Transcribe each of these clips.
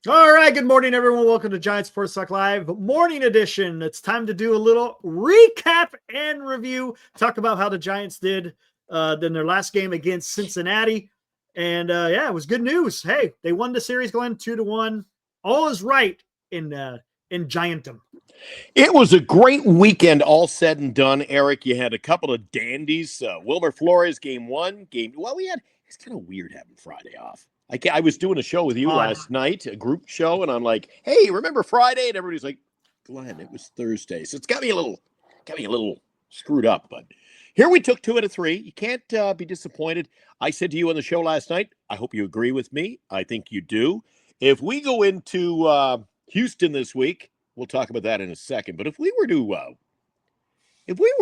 All right, good morning, everyone. Welcome to Giants SportsTalk Live morning edition. It's time to do a little recap and review. Talk about how the Giants did in their last game against Cincinnati, and it was good news. Hey, they won the series, going 2-1. All is right in Giantum. It was a great weekend, all said and done. Eric, you had a couple of dandies. Wilmer Flores, game one. It's kind of weird having Friday off. I was doing a show with you Odd. last night, a group show, and I'm like, hey, remember Friday? And everybody's like, Glenn, it was Thursday. So it's got me a little screwed up. But here we took 2 out of 3. You can't be disappointed. I said to you on the show last night, I hope you agree with me. I think you do. If we go into Houston this week, we'll talk about that in a second. But if we were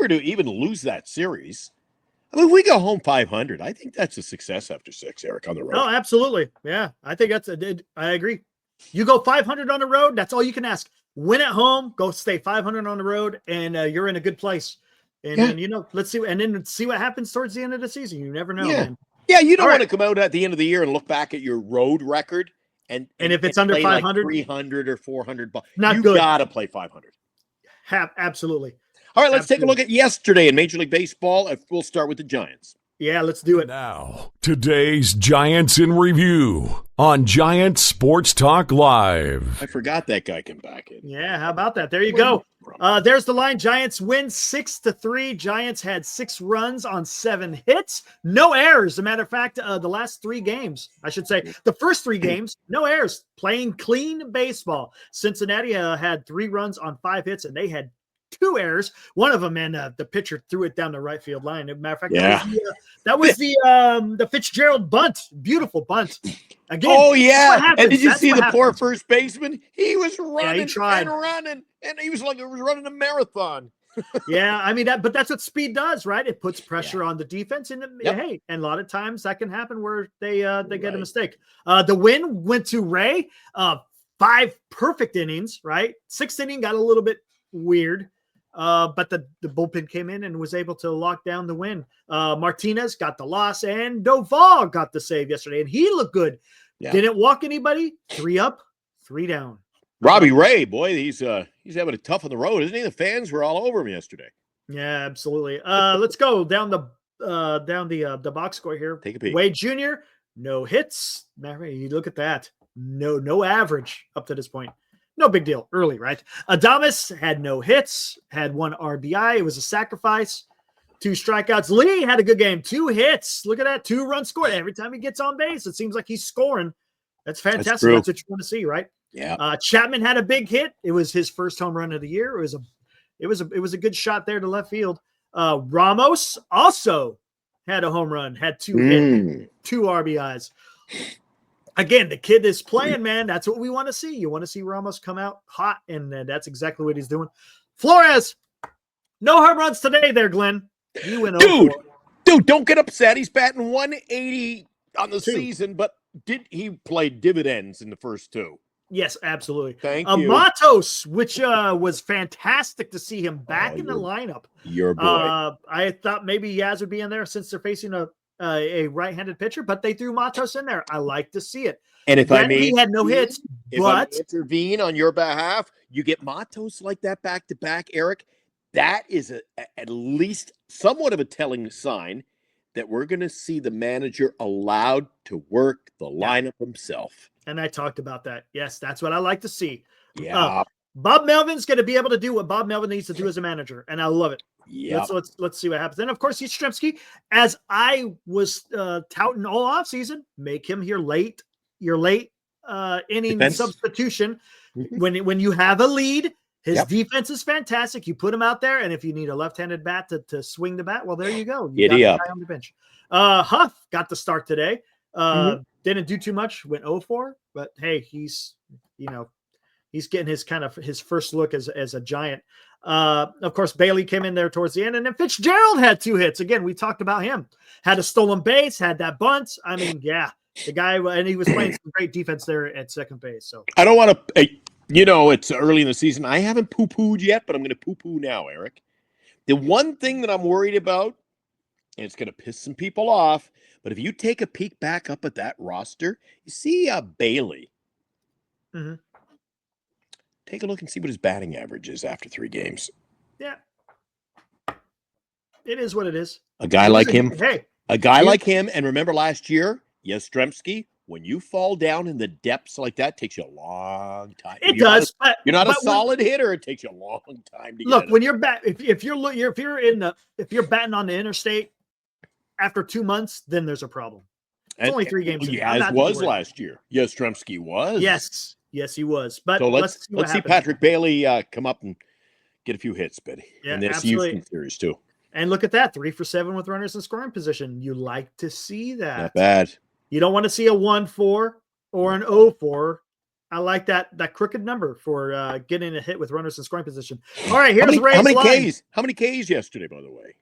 to even lose that series, I mean, if we go home 500, I think that's a success after 6, Eric, on the road. Oh, absolutely. Yeah, I think I agree. You go 500 on the road, that's all you can ask. Win at home, go stay 500 on the road, and you're in a good place. And then, let's see, and then see what happens towards the end of the season. You never know, man. Yeah, you don't want to come out at the end of the year and look back at your road record and if it's under 500, like 300 or 400, not you good. got to play 500. Absolutely. All right, let's take a look at yesterday in Major League Baseball. We'll start with the Giants. Yeah, let's do it. Now, today's Giants in Review on Giants Sports Talk Live. I forgot that guy came back in. Yeah, how about that? There you go. There's the line. Giants win 6-3. Giants had 6 runs on 7 hits. No errors. As a matter of fact, the last 3 games, I should say, the first 3 games, no errors. Playing clean baseball. Cincinnati had 3 runs on 5 hits, and they had 2 errors. One of them, man, the pitcher threw it down the right field line. As a matter of fact, that was the Fitzgerald bunt. Beautiful bunt. Again, oh, yeah. And did you see the poor first baseman? He was running and running, and he was running a marathon. Yeah, I mean, but that's what speed does, right? It puts pressure on the defense, and hey, and a lot of times that can happen where they get a mistake. The win went to Ray. 5 perfect innings, right? 6th inning got a little bit weird. But the bullpen came in and was able to lock down the win. Martinez got the loss, and Doval got the save yesterday, and he looked good. Yeah. Didn't walk anybody. 3 up, 3 down. Robbie Ray, boy, he's having it tough on the road, isn't he? The fans were all over him yesterday. Yeah, absolutely. Let's go down the box score here. Take a peek. Wade Jr., no hits. You look at that. No average up to this point. No big deal. Early, right? Adames had no hits, had 1 RBI. It was a sacrifice. 2 strikeouts. Lee had a good game. 2 hits. Look at that. 2 runs scored. Every time he gets on base, it seems like he's scoring. That's fantastic. That's what you want to see, right? Yeah. Chapman had a big hit. It was his first home run of the year. It was a good shot there to left field. Ramos also had a home run. Had 2 hits, 2 RBIs. Again, the kid is playing, man. That's what we want to see. You want to see Ramos come out hot, and that's exactly what he's doing. Flores, no home runs today there, Glenn. You went over. Dude, don't get upset. He's batting 180 on the season, but he played dividends in the first 2? Yes, absolutely. Thank you. Matos, which was fantastic to see him back in the lineup. Your boy. I thought maybe Yaz would be in there since they're facing a right-handed pitcher, but they threw Matos in there. I like to see it. And if he had no hits, but I intervene on your behalf, you get Matos like that back-to-back, Eric. That is at least somewhat of a telling sign that we're going to see the manager allowed to work the lineup himself. And I talked about that. Yes, that's what I like to see. Yeah. Bob Melvin's going to be able to do what Bob Melvin needs to do as a manager, and I love it. Yeah. Let's see what happens. Then, of course, Yastrzemski, as I was touting all offseason, make him your late inning defense substitution. When you have a lead, his defense is fantastic. You put him out there, and if you need a left-handed bat to swing the bat, well, there you go. You got the guy on the bench. Huff got the start today. Didn't do too much. Went 0-4, but hey, he's getting his first look as a Giant. Of course, Bailey came in there towards the end, and then Fitzgerald had 2 hits. Again, we talked about him. Had a stolen base, had that bunt. I mean, yeah, the guy, and he was playing some great defense there at second base. So I don't want to, it's early in the season. I haven't poo-pooed yet, but I'm going to poo-poo now, Eric. The one thing that I'm worried about, and it's going to piss some people off, but if you take a peek back up at that roster, you see Bailey. Mm-hmm. Take a look and see what his batting average is after 3 games. Yeah. It is what it is. A guy like him. Hey. A guy like him, and remember last year, Yastrzemski, when you fall down in the depths like that, it takes you a long time. It does. You're not a solid hitter. It takes you a long time to get. Look, when you're if you're batting on the interstate after 2 months, then there's a problem. It's only 3 games. As was last year. Yastrzemski was. Yes, he was. But so let's see Patrick Bailey come up and get a few hits, Betty, in this Houston series too. And look at that, 3 for 7 with runners in scoring position. You like to see that. Not bad. You don't want to see a 1-4 or an 0-4. I like that crooked number for getting a hit with runners in scoring position. All right, here's Ray's line. How many Ks yesterday, by the way?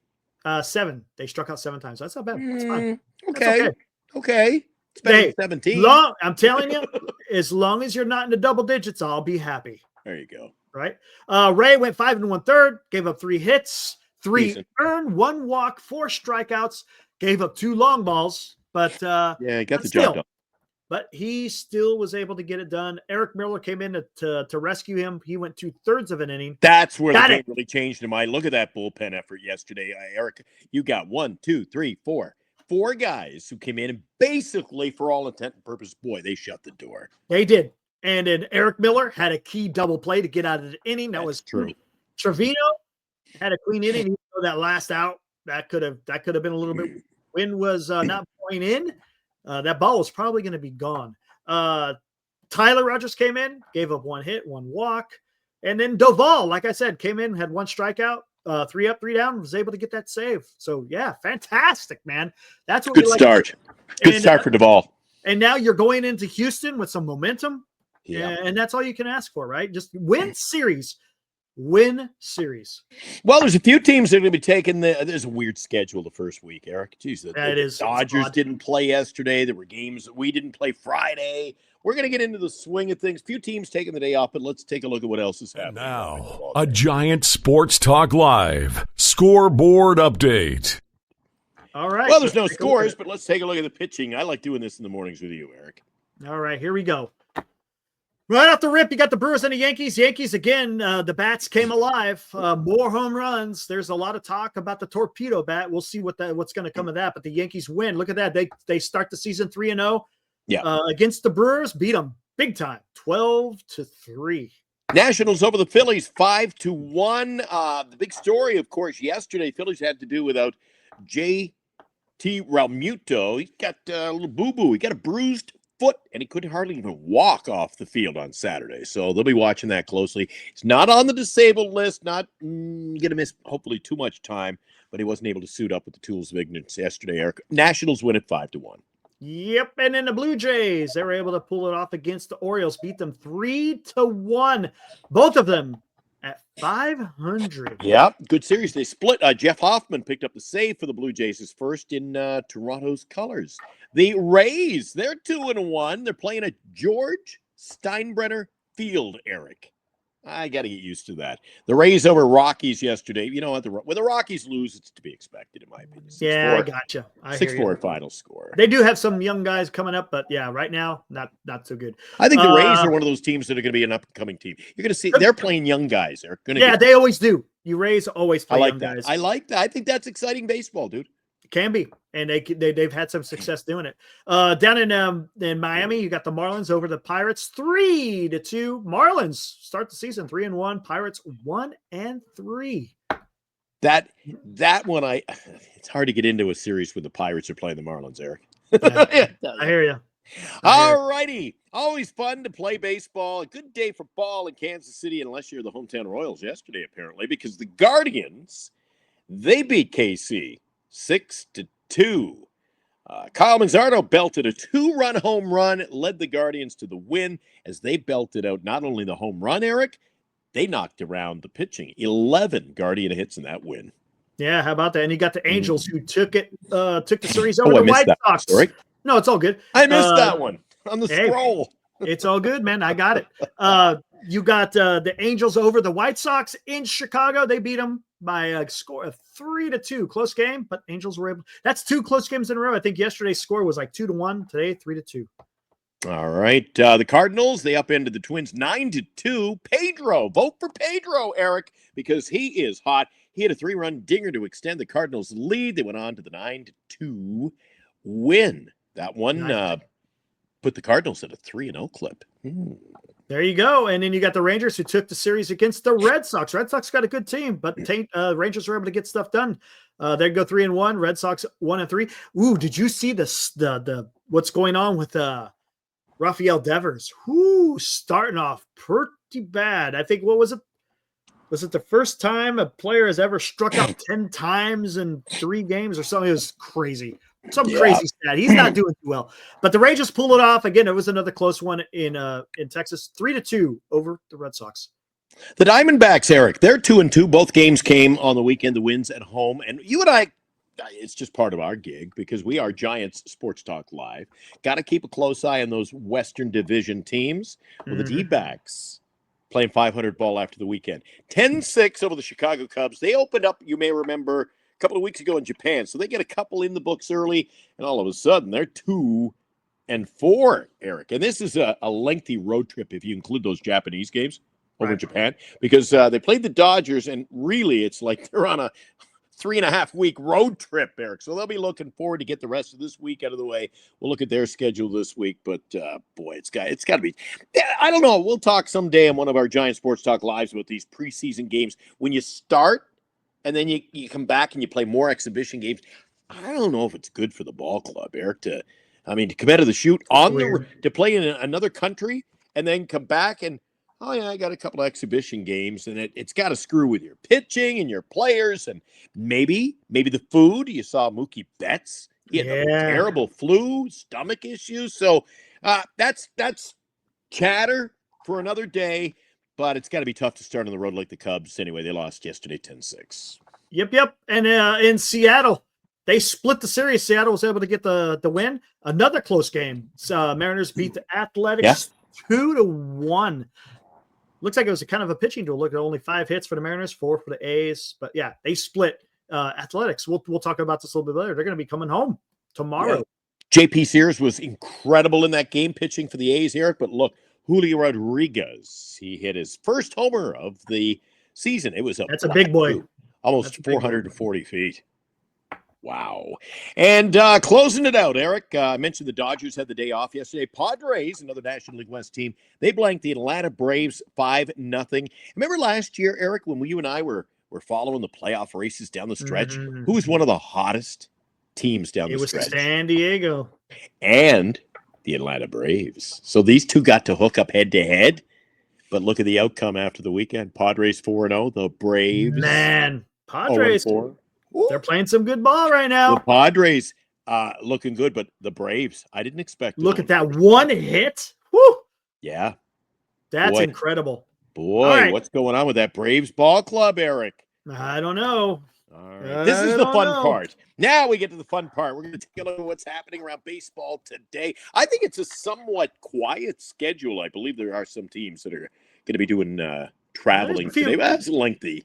7. They struck out 7 times. That's not bad. That's fine. Okay. It's better than 17. I'm telling you, as long as you're not in the double digits, I'll be happy. There you go. Right. Ray went 5 1/3, gave up 3 hits, 3 earned, 1 walk, 4 strikeouts, gave up 2 long balls, but he got the job done. But he still was able to get it done. Eric Miller came in to rescue him. He went 2/3 of an inning. That's where the game really changed in my. Look at that bullpen effort yesterday, Eric. You got 1, 2, 3, 4 guys who came in and basically, for all intent and purpose, boy, they shut the door. They did. And then Eric Miller had a key double play to get out of the inning. That was true. Trevino had a clean inning. Even though that last out, that could have been a little bit. Wind was not blowing in. That ball was probably going to be gone. Tyler Rogers came in, gave up 1 hit, 1 walk. And then Doval, like I said, came in, had 1 strikeout, 3 up, 3 down, was able to get that save. So, yeah, fantastic, man. That's what good start. Good start for Doval. And now you're going into Houston with some momentum. Yeah. And that's all you can ask for, right? Just win series. Win series. Well, there's a few teams that are going to be taking there's a weird schedule the first week, Eric. Jeez, the Dodgers didn't play yesterday. There were games that we didn't play Friday. We're going to get into the swing of things. Few teams taking the day off, but let's take a look at what else is happening. Now, a Giant Sports Talk Live scoreboard update. All right. Well, there's no scores, but let's take a look at the pitching. I like doing this in the mornings with you, Eric. All right, here we go. Right off the rip, you got the Brewers and the Yankees. Yankees, again, the bats came alive. More home runs. There's a lot of talk about the torpedo bat. We'll see what's going to come of that. But the Yankees win. Look at that. They start the season 3-0. Yeah. Against the Brewers, beat them big time, 12-3. Nationals over the Phillies, 5-1. The big story, of course, yesterday, Phillies had to do without J.T. Realmuto. He got a little boo-boo. He got a bruised foot, and he couldn't hardly even walk off the field on Saturday. So they'll be watching that closely. He's not on the disabled list, not going to miss, hopefully, too much time, but he wasn't able to suit up with the tools of ignorance yesterday, Eric. Nationals win at 5-1. Yep, and then the Blue Jays, they were able to pull it off against the Orioles, beat them 3-1. Both of them at 500. Yeah, good series. They split. Jeff Hoffman picked up the save for the Blue Jays, his first in Toronto's colors. The Rays, they're 2-1. They're playing at George Steinbrenner Field, Eric. I got to get used to that. The Rays over Rockies yesterday. You know what? When the Rockies lose, it's to be expected, in my opinion. 6-4. Yeah, I gotcha. 6-4 final score. They do have some young guys coming up, but yeah, right now, not so good. I think the Rays are one of those teams that are going to be an up-and-coming team. You're going to see they're playing young guys. They always do. You Rays always play young guys. I like that. I think that's exciting baseball, dude. It can be, and they've had some success doing it. Down in Miami, you got the Marlins over the Pirates, 3-2. Marlins start the season 3-1. Pirates 1-3. That one, it's hard to get into a series with the Pirates are playing the Marlins, Eric. Yeah, I hear you. All righty. Always fun to play baseball. A good day for ball in Kansas City, unless you're the hometown Royals yesterday, apparently, because the Guardians, they beat KC 6-2. Kyle Manzardo belted a 2-run home run, led the Guardians to the win as they belted out not only the home run, Eric, they knocked around the pitching. 11 Guardian hits in that win. Yeah, how about that? And you got the Angels who took the series over the White Sox. Sorry. No, it's all good. I missed that one on the scroll. It's all good, man. I got it. You got the Angels over the White Sox in Chicago. They beat them by a score of 3-2. Close game, but Angels were able. That's 2 close games in a row. I think yesterday's score was like 2-1. Today, 3-2. All right. The Cardinals, they upended the Twins 9-2. Pedro, vote for Pedro, Eric, because he is hot. He had a 3-run dinger to extend the Cardinals' lead. They went on to the 9-2 win. That one put the Cardinals at a 3-0 clip. There you go. And then you got the Rangers, who took the series against the Red Sox. Red Sox got a good team, but Rangers were able to get stuff done. They go 3-1. Red Sox 1-3. Ooh, did you see the what's going on with Rafael Devers? Whoo, starting off pretty bad. I think, what was it? Was it the first time a player has ever struck out 10 times in 3 games or something? It was crazy. Some crazy stat. He's not doing too well. But the Rangers pulled it off. Again, it was another close one in Texas. 3-2 over the Red Sox. The Diamondbacks, Eric, they're 2-2. Both games came on the weekend, the wins at home. And you and I, it's just part of our gig because we are Giants Sports Talk Live. Got to keep a close eye on those Western Division teams. Well, the D-backs playing 500 ball after the weekend. 10-6 over the Chicago Cubs. They opened up, you may remember, a couple of weeks ago in Japan. So they get a couple in the books early, and all of a sudden they're 2-4, Eric. And this is a lengthy road trip if you include those Japanese games over in Japan, because they played the Dodgers, and really it's like they're on a 3.5-week road trip, Eric. So they'll be looking forward to get the rest of this week out of the way. We'll look at their schedule this week, but boy, it's got to be. I don't know. We'll talk someday on one of our Giant Sports Talk Lives about these preseason games. When you start and then you come back and you play more exhibition games, I don't know if it's good for the ball club, Eric, to come out of the chute to play in another country and then come back and, oh, yeah, I got a couple of exhibition games, and it's got to screw with your pitching and your players, and maybe the food. You saw Mookie Betts. He had a terrible flu, stomach issues. So that's chatter for another day, but it's got to be tough to start on the road like the Cubs. Anyway, they lost yesterday 10-6. Yep. And in Seattle, they split the series. Seattle was able to get the win. Another close game. Mariners beat the Athletics 2-1. Looks like it was a kind of a pitching duel. Look at only 5 hits for the Mariners, 4 for the A's. But yeah, they split Athletics. We'll talk about this a little bit later. They're going to be coming home tomorrow. Yeah. JP Sears was incredible in that game pitching for the A's, Eric. But look, Julio Rodriguez, he hit his first homer of the season. That's a big boy. Almost 440 feet. Wow. And closing it out, Eric, I mentioned the Dodgers had the day off yesterday. Padres, another National League West team, they blanked the Atlanta Braves 5-0. Remember last year, Eric, when you and I were following the playoff races down the stretch? Who was one of the hottest teams down the stretch? It was San Diego. And the Atlanta Braves. So these two got to hook up head-to-head. But look at the outcome after the weekend. Padres 4-0. The Braves. Man, Padres 0-4. They're playing some good ball right now. The Padres looking good, but the Braves, I didn't expect. Look at that one hit. Woo! Yeah. That's incredible. Boy, what's going on with that Braves ball club, Eric? I don't know. All right. This is the fun part. Now we get to the fun part. We're going to take a look at what's happening around baseball today. I think it's a somewhat quiet schedule. I believe there are some teams that are going to be doing traveling today. That's lengthy,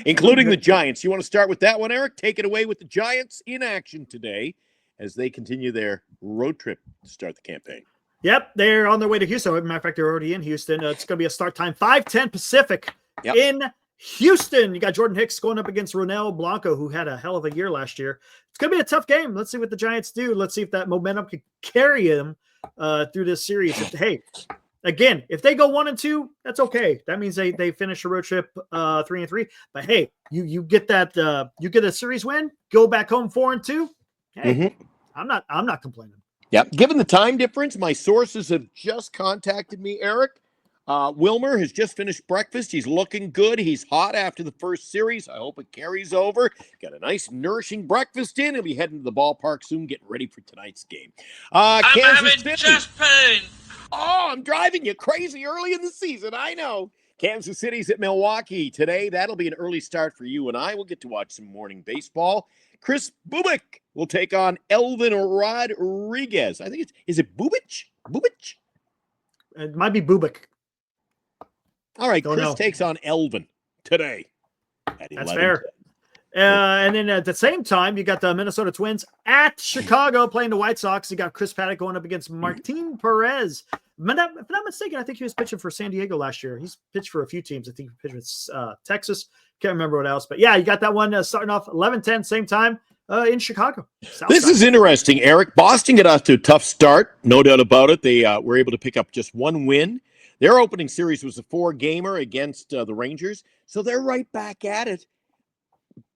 including the Giants. You want to start with that one, Eric? Take it away with the Giants in action today as they continue their road trip to start the campaign. Yep, they're on their way to Houston. As a matter of fact, they're already in Houston. It's going to be a start time 5:10 Pacific in Houston. You got Jordan Hicks going up against Ronel Blanco, who had a hell of a year last year. It's going to be a tough game. Let's see what the Giants do. Let's see if that momentum can carry them through this series. Again, if they go 1-2, that's okay. That means they finish a road trip 3-3. But hey, you get that you get a series win, go back home 4-2. Hey, I'm not complaining. Yeah, given the time difference, my sources have just contacted me, Eric. Wilmer has just finished breakfast. He's looking good. He's hot after the first series. I hope it carries over. Got a nice, nourishing breakfast in. He'll be heading to the ballpark soon, getting ready for tonight's game. I'm having chest pain. Oh, I'm driving you crazy early in the season. I know. Kansas City's at Milwaukee today. That'll be an early start for you and I. We'll get to watch some morning baseball. Chris Bubik will take on Elvin Rodriguez. I think is it Bubich? Bubich? It might be Bubik. All right, Chris takes on Elvin today. That's fair. And then at the same time, you got the Minnesota Twins at Chicago playing the White Sox. You got Chris Paddock going up against Martin Perez. If I'm not mistaken, I think he was pitching for San Diego last year. He's pitched for a few teams. I think he pitched with Texas. Can't remember what else. But yeah, you got that one starting off 11-10, same time in Chicago. This is interesting, Eric. Boston got off to a tough start, no doubt about it. They were able to pick up just one win. Their opening series was a 4-gamer against the Rangers, so they're right back at it.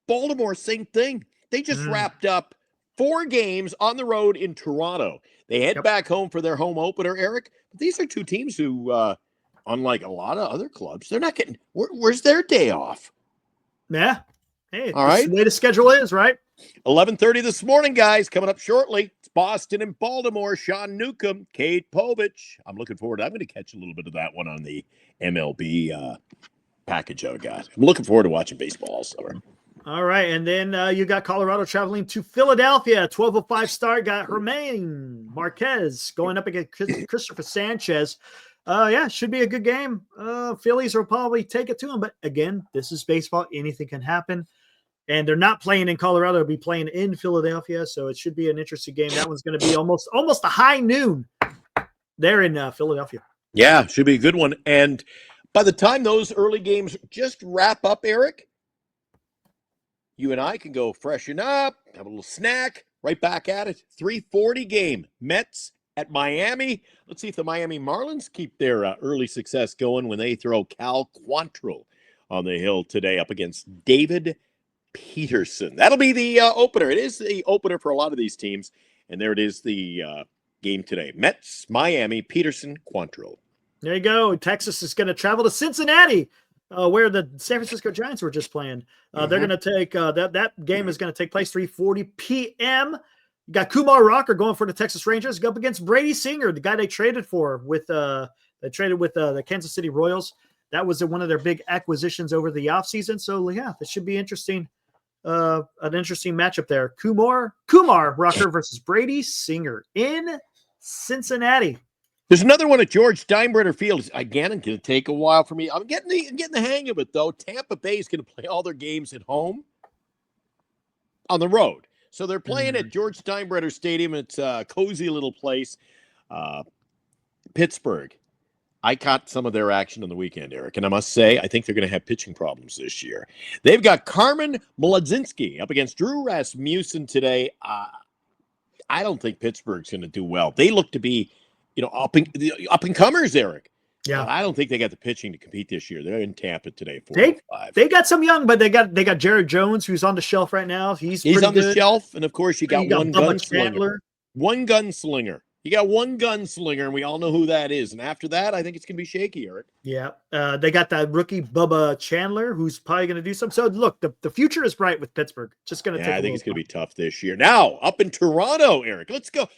Baltimore, same thing. They just wrapped up 4 games on the road in Toronto. They head back home for their home opener, Eric. But these are 2 teams who, unlike a lot of other clubs, they're not getting – where's their day off? Yeah. Hey, all right. The way the schedule is, right? 11:30 this morning, guys. Coming up shortly. It's Boston and Baltimore. Sean Newcomb, Kate Povich. I'm looking forward. I'm going to catch a little bit of that one on the MLB package I got. I'm looking forward to watching baseball all summer. All right, and then you got Colorado traveling to Philadelphia. 12:05 start. Got Germán Marquez going up against Christopher Sanchez. Yeah, should be a good game. Phillies will probably take it to them, but again, this is baseball. Anything can happen. And they're not playing in Colorado. They'll be playing in Philadelphia, so it should be an interesting game. That one's going to be almost a high noon there in Philadelphia. Yeah, should be a good one. And by the time those early games just wrap up, Eric, you and I can go freshen up, have a little snack, right back at it. 3:40 game. Mets at Miami. Let's see if the Miami Marlins keep their early success going when they throw Cal Quantrill on the hill today up against David Peterson. That'll be the opener. It is the opener for a lot of these teams. And there it is, the game today. Mets, Miami, Peterson, Quantrill. There you go. Texas is going to travel to Cincinnati, where the San Francisco Giants were just playing. They're going to take that game is going to take place 3:40 p.m. You got Kumar Rocker going for the Texas Rangers. Go up against Brady Singer, the guy they traded for with the Kansas City Royals. That was one of their big acquisitions over the offseason. So yeah, this should be interesting. An interesting matchup there. Kumar Rocker versus Brady Singer in Cincinnati. There's another one at George Steinbrenner Field. Again, it's going to take a while for me. I'm getting the hang of it, though. Tampa Bay is going to play all their games at home on the road. So they're playing at George Steinbrenner Stadium. It's a cozy little place. Pittsburgh. I caught some of their action on the weekend, Eric, and I must say, I think they're going to have pitching problems this year. They've got Carmen Mlodzinski up against Drew Rasmussen today. I don't think Pittsburgh's going to do well. They look to be, up and comers, Eric. Yeah, but I don't think they got the pitching to compete this year. They're in Tampa today. They got some young, but they got Jared Jones, who's on the shelf right now. He's on the shelf, and of course you got one gunslinger. One gunslinger. You got one gunslinger, and we all know who that is. And after that, I think it's going to be shaky, Eric. Yeah. They got that rookie Bubba Chandler, who's probably going to do something. So, look, the future is bright with Pittsburgh. Just going to take I think it's going to be tough this year. Now, up in Toronto, Eric, let's go.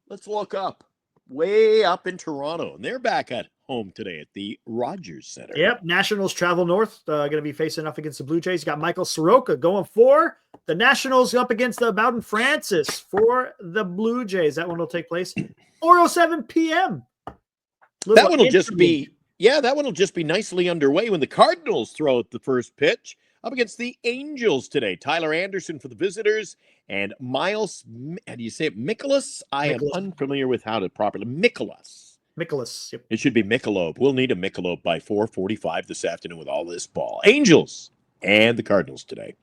Let's look up. Way up in Toronto. And they're back at home today at the Rogers Center. Yep. Nationals travel north. Going to be facing off against the Blue Jays. You got Michael Soroka going for the Nationals up against the Bowden Francis for the Blue Jays. That one will take place 4:07 p.m. That one will just be nicely underway when the Cardinals throw out the first pitch up against the Angels today. Tyler Anderson for the visitors and Miles, how do you say it? Mikolas? I am unfamiliar with how to properly. Mikolas. Yep. It should be Michelob. We'll need a Michelob by 4:45 this afternoon with all this ball. Angels and the Cardinals today.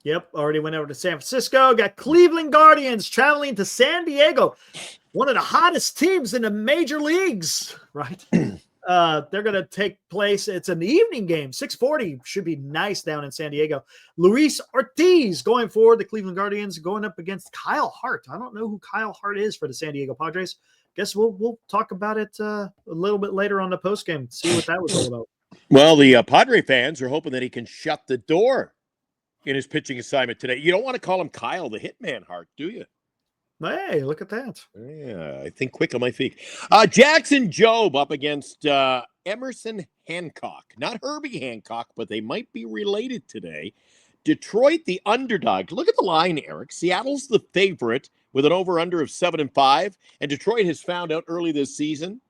Yep, already went over to San Francisco. Got Cleveland Guardians traveling to San Diego, one of the hottest teams in the major leagues, right? They're going to take place. It's an evening game, 6:40. Should be nice down in San Diego. Luis Ortiz going for the Cleveland Guardians, going up against Kyle Hart. I don't know who Kyle Hart is for the San Diego Padres. Guess we'll talk about it a little bit later on the postgame, see what that was all about. Well, the Padre fans are hoping that he can shut the door in his pitching assignment today. You don't want to call him Kyle the Hitman Hart, do you? Hey, look at that. Yeah, I think quick on my feet. Jackson Jobe up against Emerson Hancock. Not Herbie Hancock, but they might be related today. Detroit, the underdog. Look at the line, Eric. Seattle's the favorite with an over-under of 7-5. And Detroit has found out early this season,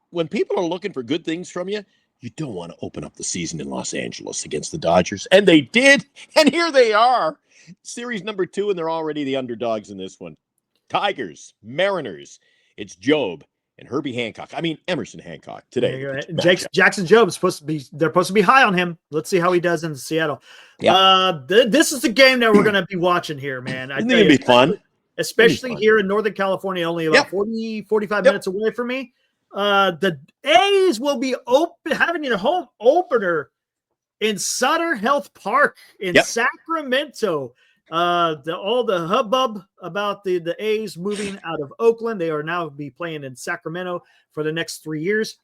when people are looking for good things from you, You don't want to open up the season in Los Angeles against the Dodgers. And they did. And here they are. Series number 2, and they're already the underdogs in this one. Tigers, Mariners. It's Job and Herbie Hancock. I mean, Emerson Hancock today. Jackson Job is they're supposed to be high on him. Let's see how he does in Seattle. Yeah. This is the game that we're going to be watching here, man. I think it'd be fun. Especially here in Northern California, only about 45 minutes away from me. The A's will be having a home opener in Sutter Health Park in Sacramento. All the hubbub about the A's moving out of Oakland. They are now be playing in Sacramento for the next 3 years.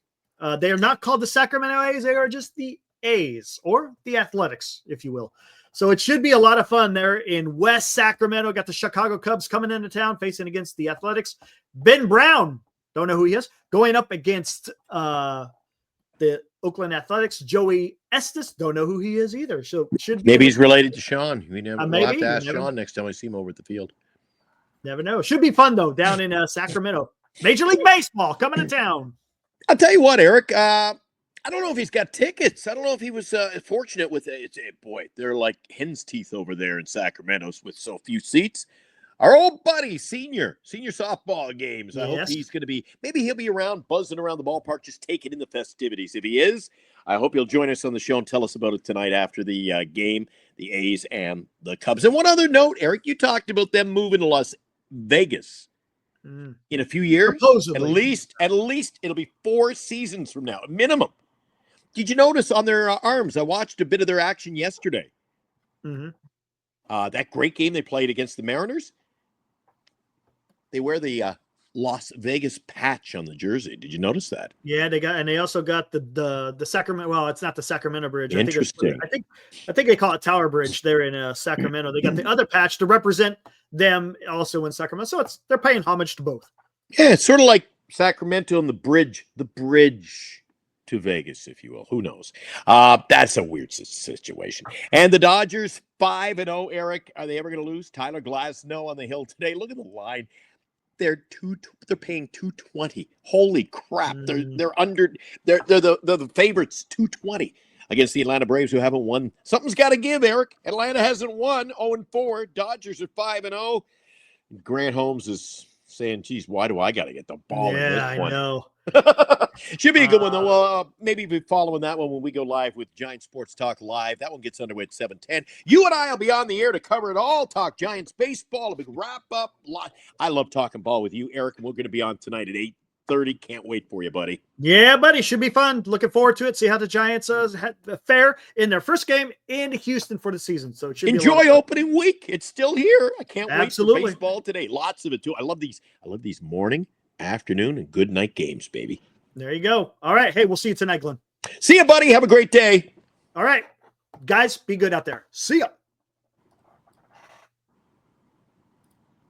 They are not called the Sacramento A's. They are just the A's, or the Athletics, if you will. So it should be a lot of fun there in West Sacramento. Got the Chicago Cubs coming into town, facing against the Athletics. Ben Brown, don't know who he is, going up against the Oakland Athletics. Joey Estes, don't know who he is either. So it should maybe he's related to Sean. We'll have to ask Sean Sean next time I see him over at the field. Never know. Should be fun though down in Sacramento. Major League Baseball coming to town. I'll tell you what, Eric. I don't know if he's got tickets. I don't know if he was fortunate with it. Boy, they're like hen's teeth over there in Sacramento with so few seats. Our old buddy, senior softball games. I hope he's going to be, maybe he'll be around, buzzing around the ballpark, just taking in the festivities. If he is, I hope he'll join us on the show and tell us about it tonight after the game, the A's and the Cubs. And one other note, Eric, you talked about them moving to Las Vegas in a few years. Supposedly. At least it'll be 4 seasons from now, minimum. Did you notice on their arms? I watched a bit of their action yesterday. That great game they played against the Mariners. They wear the Las Vegas patch on the jersey. Did you notice that? Yeah, they also got the Sacramento. Well, it's not the Sacramento Bridge. Interesting. I think they call it Tower Bridge there in Sacramento. They got the other patch to represent them also in Sacramento. So they're paying homage to both. Yeah, it's sort of like Sacramento and the bridge to Vegas, if you will. Who knows? That's a weird situation. And the Dodgers 5-0. Eric, are they ever going to lose? Tyler Glasnow on the hill today. Look at the line. They're paying $220. Holy crap! They're the favorites. $220 against the Atlanta Braves, who haven't won. Something's got to give, Eric. Atlanta hasn't won. 0-4. Dodgers are 5-0. Grant Holmes is saying, "Geez, why do I got to get the ball in this one?" I know. Should be a good one, though. Well, maybe be following that one when we go live with Giant Sports Talk Live. That one gets underway at 7:10. You and I will be on the air to cover it all. Talk Giants baseball, a big wrap-up. I love talking ball with you, Eric, and we're going to be on tonight at 8:30. Can't wait for you, buddy. Yeah, buddy. Should be fun. Looking forward to it. See how the Giants fare in their first game in Houston for the season. So it should enjoy opening week. It's still here. I can't wait for Absolutely. baseball today. Lots of it, too. I love these morning, afternoon, and good night games, baby. There you go. All right. Hey, we'll see you tonight, Glenn. See you, buddy. Have a great day. All right. Guys, be good out there. See ya.